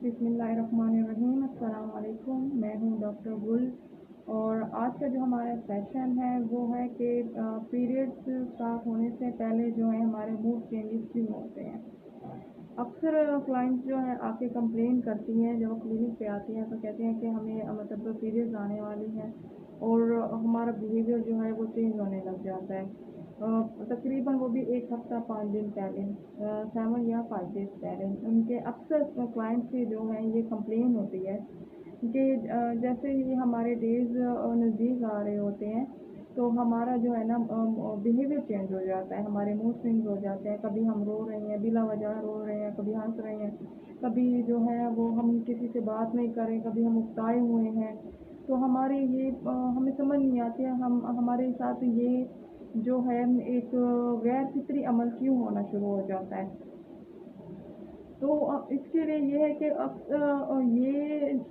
बिस्मिल्लाहिर्रहमानिर्रहीम। अस्सलाम वालेकुम। मैं हूँ डॉक्टर गुल और आज का जो हमारा सेशन है वो है कि पीरियड्स स्टार्ट होने से पहले जो है हमारे मूड चेंजेस क्यों होते हैं। अक्सर क्लाइंट्स जो है आके कंप्लेन करती हैं, जब वो क्लिनिक पे आती हैं तो कहती हैं कि हमें मतलब पीरियड्स आने वाली हैं और हमारा बिहेवियर जो है वो चेंज होने लग जाता है। तकरीबन वो भी एक हफ्ता 5 दिन पहले, 7 या 5 डेज पहले उनके अक्सर क्लाइंट से जो है ये कंप्लेन होती है कि जैसे ही हमारे डेज नज़दीक आ रहे होते हैं तो हमारा जो है ना बिहेवियर चेंज हो जाता है, हमारे मूड स्विंग्स हो जाते हैं। कभी हम रो रहे हैं, बिला वजह रो रहे हैं, कभी हंस रहे हैं, कभी जो है वो हम किसी से बात नहीं कर रहे, कभी हम उकताए हुए हैं। तो हमारे ये हमें समझ नहीं आती है हमारे साथ ये जो है एक गैर फितरी अमल क्यों होना शुरू हो जाता है। तो इसके लिए ये है कि ये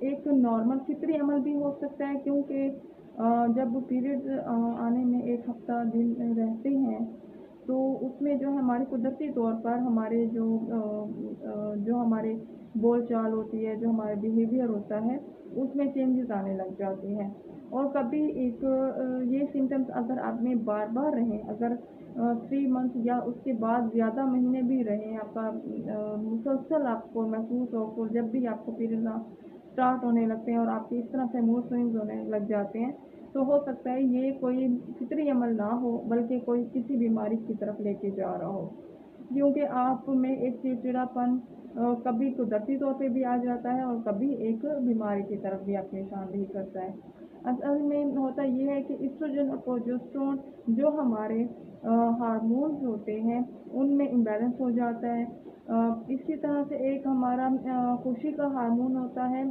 एक नॉर्मल फितरी अमल भी हो सकता है, क्योंकि जब पीरियड्स आने में एक हफ्ता दिन रहते हैं तो उसमें जो है हमारे कुदरती तौर पर हमारे जो हमारे बोल चाल होती है, जो हमारा बिहेवियर होता है उसमें चेंजेस आने लग जाते हैं। और कभी एक ये सिम्टम्स अगर आप में बार बार रहें, अगर 3 मंथ या उसके बाद ज़्यादा महीने भी रहें, आपका मुसलसल आपको महसूस हो, तो जब भी आपको पीरियड स्टार्ट होने लगते हैं और आपके इस तरह से मूड स्विंग्स होने लग जाते हैं, तो हो सकता है ये कोई फितरी अमल ना हो बल्कि कोई किसी बीमारी की तरफ लेके जा रहा हो। क्योंकि आप में एक चिड़चिड़ापन कभी कुदरती तौर पे भी आ जाता है और कभी एक बीमारी की तरफ भी आपकी निशानदेही करता है। असल में होता ये है कि एस्ट्रोजन और प्रोजेस्टेरोन जो हमारे हार्मोन्स होते हैं उनमें इम्बैलेंस हो जाता है। इसी तरह से एक हमारा खुशी का हार्मोन होता है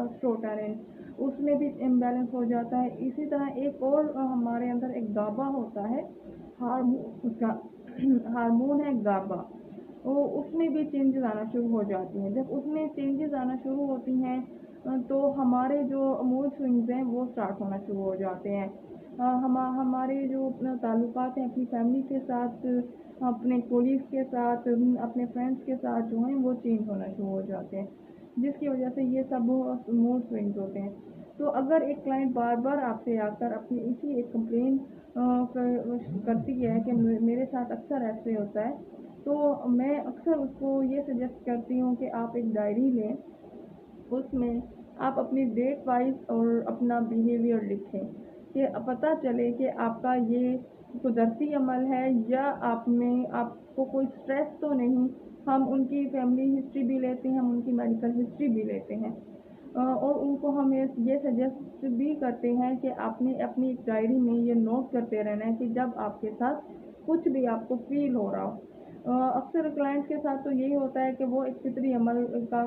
स्ट्रोटानिन, उसमें भी इम्बैलेंस हो जाता है। इसी तरह एक और हमारे अंदर एक गाबा होता है, हार्मोन उसका हार्मोन है गाबा, वो उसमें भी चेंजेस आना शुरू हो जाती हैं। जब उसमें चेंजेस आना शुरू होती हैं तो हमारे जो मूड स्विंग्स हैं वो स्टार्ट होना शुरू हो जाते हैं। हमारे जो ताल्लुकात हैं अपनी फैमिली के साथ, अपने कोलीग्स के साथ, अपने फ्रेंड्स के साथ जो हैं वो चेंज होना शुरू हो जाते हैं, जिसकी वजह से ये सब मूड स्विंग्स होते हैं। तो अगर एक क्लाइंट बार बार आपसे आकर अपनी इसी एक कंप्लेन करती है कि मेरे साथ अक्सर ऐसे होता है, तो मैं अक्सर उसको ये सजेस्ट करती हूँ कि आप एक डायरी लें, उसमें आप अपनी डेट वाइज और अपना बिहेवियर लिखें कि पता चले कि आपका ये कुदरती अमल है या आप में आपको कोई स्ट्रेस तो नहीं। हम उनकी फैमिली हिस्ट्री भी लेते हैं, हम उनकी मेडिकल हिस्ट्री भी लेते हैं और उनको हम ये सजेस्ट भी करते हैं कि आपने अपनी एक डायरी में ये नोट करते रहना है कि जब आपके साथ कुछ भी आपको फील हो रहा हो। अक्सर क्लाइंट्स के साथ तो यही होता है कि वो एक फितरी अमल का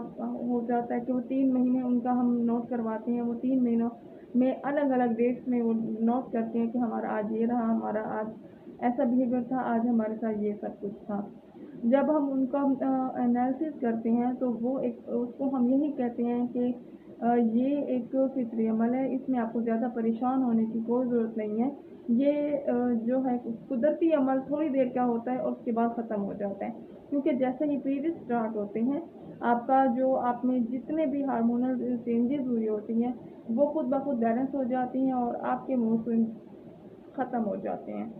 हो जाता है कि वो 3 महीने उनका हम नोट करवाते हैं, वो 3 महीनों में अलग अलग डेट्स में वो नोट करते हैं कि हमारा आज ये रहा, हमारा आज ऐसा बिहेवियर था, आज हमारे साथ ये सब कुछ था। जब हम उनका एनालिसिस करते हैं तो वो एक उसको हम यही कहते हैं कि ये एक फितरी अमल है, इसमें आपको ज़्यादा परेशान होने की कोई ज़रूरत नहीं है। ये जो है कुदरती अमल थोड़ी देर का होता है और उसके बाद ख़त्म हो जाता है, क्योंकि जैसे ही पीरियड स्टार्ट होते हैं आपका जो आप में जितने भी हार्मोनल चेंजेस हुई होती हैं वो खुद ब खुद बैलेंस हो जाती हैं और आपके मूड स्विंग्स ख़त्म हो जाते हैं।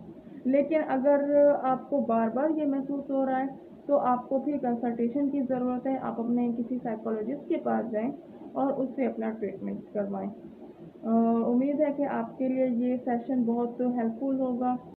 लेकिन अगर आपको बार बार ये महसूस हो रहा है तो आपको फिर कंसल्टेशन की ज़रूरत है, आप अपने किसी साइकोलॉजिस्ट के पास जाएं और उससे अपना ट्रीटमेंट करवाएं। उम्मीद है कि आपके लिए ये सेशन बहुत हेल्पफुल होगा।